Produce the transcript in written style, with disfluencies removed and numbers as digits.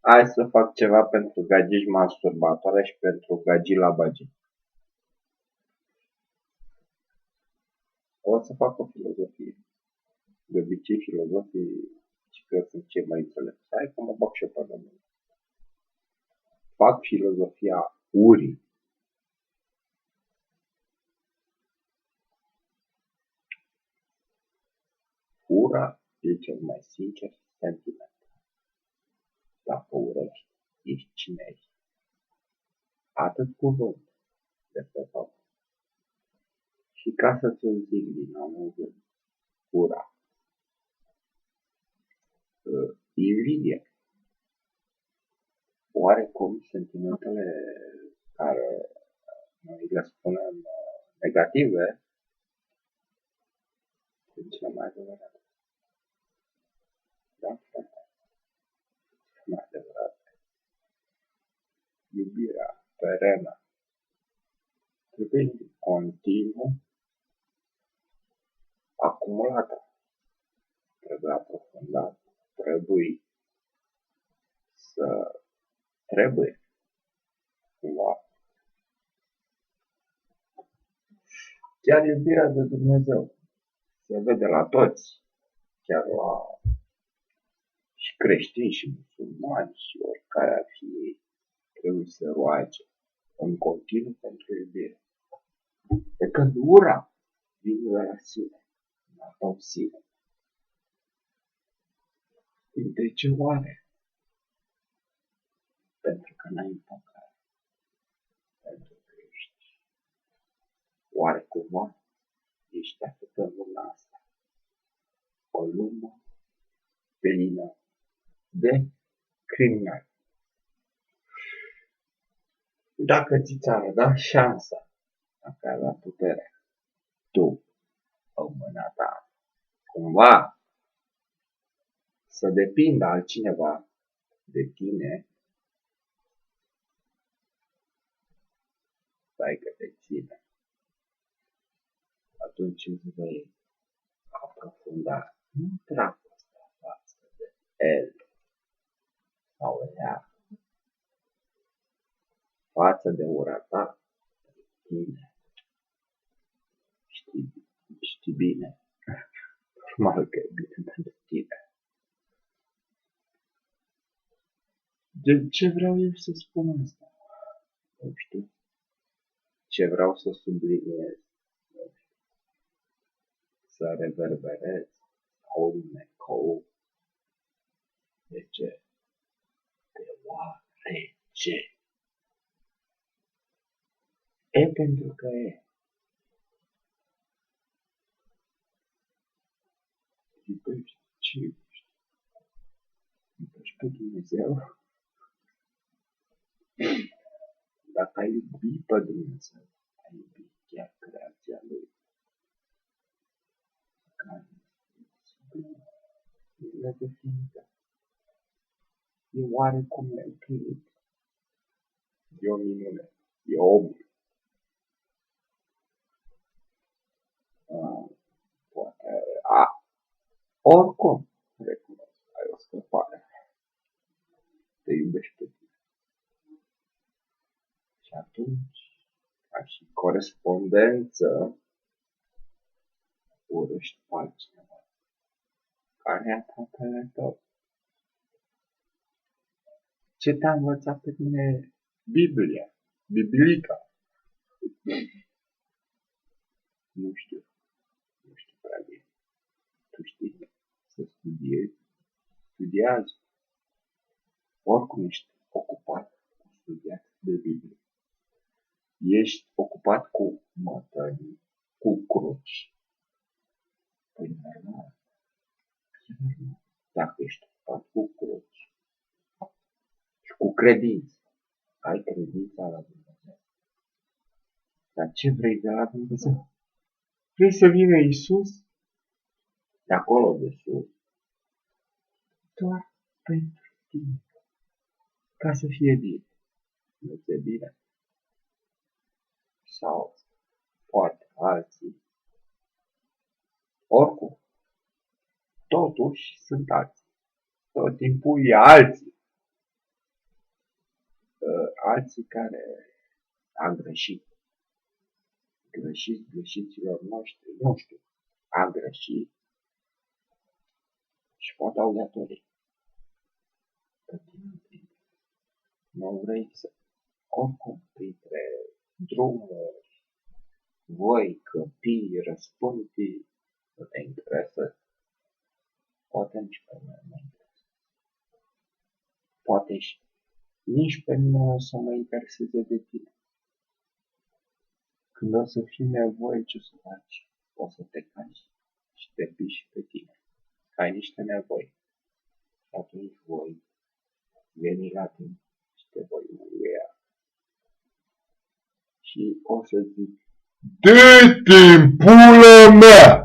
Hai să fac ceva pentru gagici masturbatoare și pentru gagii la bagi. O să fac o filozofie. De obicei, filozofii și că sunt cei mai înțelepți. Hai că mă bag și eu pe domnul. Fac filozofia urii. Ura e cel mai sincer sentiment. Dacă urăști, ești cine ești. Atât cuvânt de pe tot. Și ca să ți-o zic din amul gând, ura. Invidia. Oarecum sentimentele care noi le spunem negative sunt cele mai adevărate. Da, frate? Mai adevărate. Iubirea terenă trebuie continuu acumulată. Trebuie aprofundată. Trebuie cumva. Chiar iubirea de Dumnezeu se vede la toți, chiar la și creștini și musulmani și oricare ar fi ei, trebuie să roage în continuu pentru iubire. Pe când ura vine de la sine, la tău sine. De ce oare? Pentru că n-ai împăcare. Pentru că ești oarecumva, ești atât în lumea asta. O lume plină de criminali. Dacă ți s-ar da șansa, dacă ai avea putere, tu, în mâna ta, cumva, să depindă altcineva de tine, stai că te ține. Atunci îți vei aprofunda nu dragostea față de el sau ea, față de ura ta, de tine. Știi bine. Normal că e bine pentru tine. De ce vreau eu să spun asta? Nu știu. Ce vreau să subliniez? Nu știu. Să reverberez sau un ecou. De ce? Deoarece. E pentru că e. Iubești ce iubești? Iubești pe Dumnezeu? Dacă ai iubi pe Dumnezeu, ai iubi chiar creația Lui. Care e nedefinită. E oarecum neîmplinit. E o minune. E omul. Poate oricum, recunosc, ai o scăpare. Te iubești pe tine. Și atunci, ca și corespondență, urăști pe altcineva care a tatăl tău. Ce te-a învățat pe tine Biblia? Biblica? Nu știu. Nu știu prea bine. Tu știi să studiezi. Studiază. Oricum ești ocupat cu studiat de Biblie. Ești ocupat cu mătării, cu cruci. Păi normal. Dacă ești ocupat cu cruci și cu credință, ai credința la Dumnezeu. Dar ce vrei de la Dumnezeu? Vrei să vină Iisus de acolo de sus, doar pentru tine, ca să fie bine. Nu ți-e bine? Sau poate alții. Oricum, totuși sunt alții. Tot timpul e alții. alții care am greșit. Greșiților noștri, nu știu, a greșit și pot au datorii. Pe tine nu vrei să, oricum, printre drumuri, voi, copii, răspundii, nu te interesează. Poate nici pe mine nu mă interesează. Poate și nici pe mine nu o să mă intereseze de tine. Când o să fii nevoie, ce o să faci? O să te cazi și te piși pe tine. Că ai niște nevoi. Și atunci voi veni la tine și te voi mângâia. Și o să zic, de timpul mea!